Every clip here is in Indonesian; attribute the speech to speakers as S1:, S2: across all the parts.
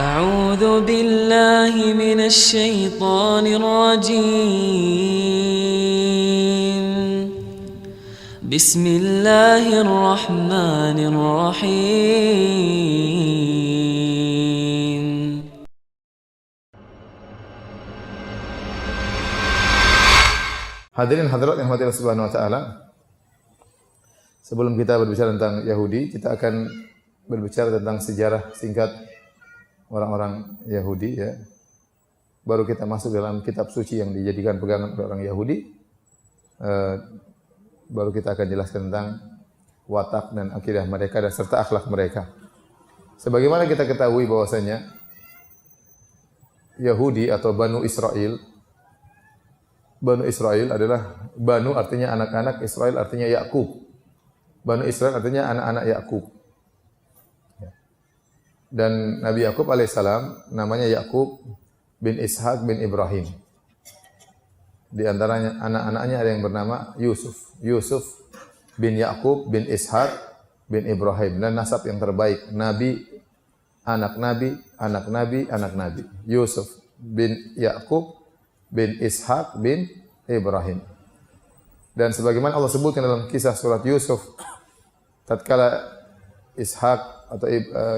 S1: أعوذ بالله من الشيطان الرجيم. بسم الله الرحمن الرحيم.
S2: Hadirin hadirat yang dirahmati Allah Subhanahu wa taala. Sebelum kita berbicara tentang Yahudi, kita akan berbicara tentang sejarah singkat orang-orang Yahudi ya. Baru kita masuk dalam kitab suci yang dijadikan pegangan oleh orang Yahudi. Baru kita akan jelaskan tentang watak dan akidah mereka dan serta akhlak mereka. Sebagaimana kita ketahui bahwasanya Yahudi atau Banu Israel adalah Banu artinya anak-anak, Israel artinya Yakub. Banu Israel artinya anak-anak Yakub. Dan Nabi Yakub alaihissalam namanya Yakub bin Ishak bin Ibrahim. Di antaranya anak-anaknya ada yang bernama Yusuf. Yusuf bin Yakub bin Ishak bin Ibrahim. Dan nasab yang terbaik. Nabi, anak Nabi, anak Nabi, anak Nabi. Yusuf bin Yakub bin Ishak bin Ibrahim. Dan sebagaimana Allah sebutkan dalam kisah surat Yusuf, tatkala Ishak atau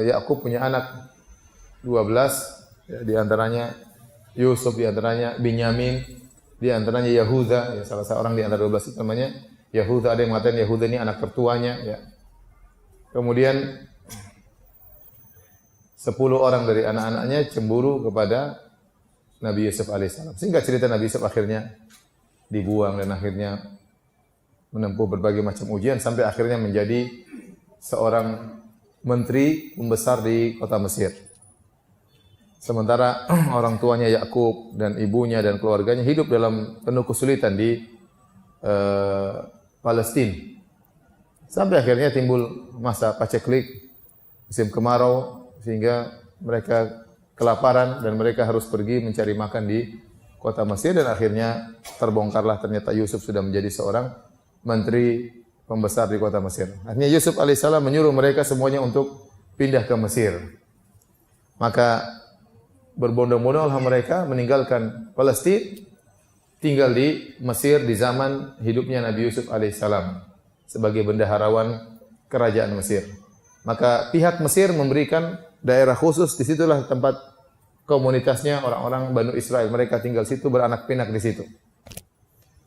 S2: Yakub punya anak 12, ya, di antaranya Yusuf, di antaranya Binyamin, di antaranya Yahuda, ya, salah seorang di antara 12 itu namanya Yahuda. Ada yang mengatakan Yahuda ini anak tertuanya, ya. Kemudian 10 orang dari anak-anaknya cemburu kepada Nabi Yusuf alaihissalam. Sehingga cerita Nabi Yusuf akhirnya dibuang dan akhirnya menempuh berbagai macam ujian sampai akhirnya menjadi seorang menteri pembesar di kota Mesir. Sementara orang tuanya Yakub dan ibunya dan keluarganya hidup dalam penuh kesulitan di Palestina. Sampai akhirnya timbul masa paceklik, musim kemarau, sehingga mereka kelaparan dan mereka harus pergi mencari makan di kota Mesir dan akhirnya terbongkarlah ternyata Yusuf sudah menjadi seorang menteri pembesar di kota Mesir. Akhirnya Yusuf alaihissalam menyuruh mereka semuanya untuk pindah ke Mesir. Maka berbondong-bondonglah mereka meninggalkan Palestina, tinggal di Mesir di zaman hidupnya Nabi Yusuf alaihissalam sebagai bendaharawan kerajaan Mesir. Maka pihak Mesir memberikan daerah khusus, disitulah tempat komunitasnya orang-orang Banu Israel. Mereka tinggal situ, beranak pinak di situ.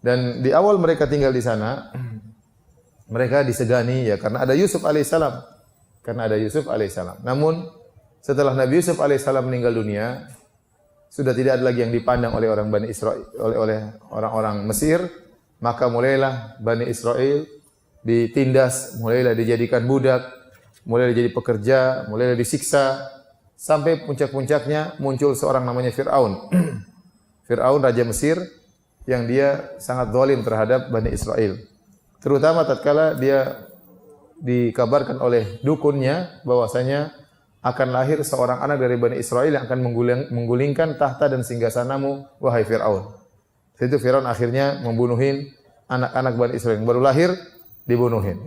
S2: Dan di awal mereka tinggal di sana, mereka disegani ya karena ada Yusuf alaihissalam. Namun setelah Nabi Yusuf alaihissalam meninggal dunia, sudah tidak ada lagi yang dipandang oleh orang Bani Israel, oleh orang-orang Mesir. Maka mulailah Bani Israel ditindas, mulailah dijadikan budak, mulailah jadi pekerja, mulailah disiksa, sampai puncak-puncaknya muncul seorang namanya Fir'aun. Fir'aun Raja Mesir yang dia sangat zalim terhadap Bani Israel. Terutama tatkala dia dikabarkan oleh dukunnya bahwasanya akan lahir seorang anak dari Bani Israel yang akan menggulingkan tahta dan singgasanamu, wahai Fir'aun. Itu Fir'aun akhirnya membunuhin anak-anak Bani Israel yang baru lahir, dibunuhin.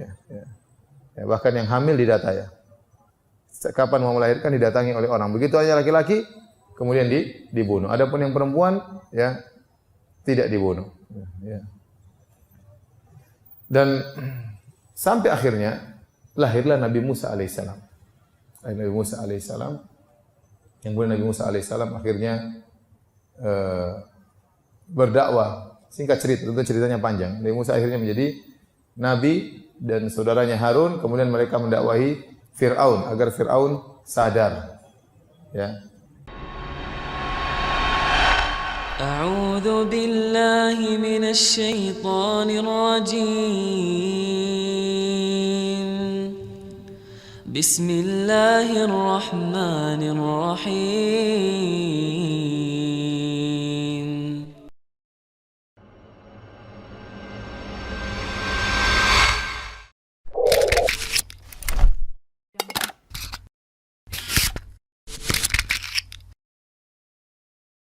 S2: Ya, bahkan yang hamil didata ya. Kapan mau melahirkan didatangi oleh orang. Begitu aja laki-laki kemudian dibunuh. Adapun yang perempuan ya tidak dibunuh. Ya. Dan sampai akhirnya lahirlah Nabi Musa alaihissalam. Nabi Musa alaihissalam. Yang kemudian Nabi Musa alaihissalam akhirnya berdakwah. Singkat cerita, tentu ceritanya panjang. Nabi Musa akhirnya menjadi nabi dan saudaranya Harun, kemudian mereka mendakwahi Fir'aun agar Fir'aun sadar. Ya.
S1: أعوذ بالله من الشيطان الرجيم. بسم الله الرحمن الرحيم.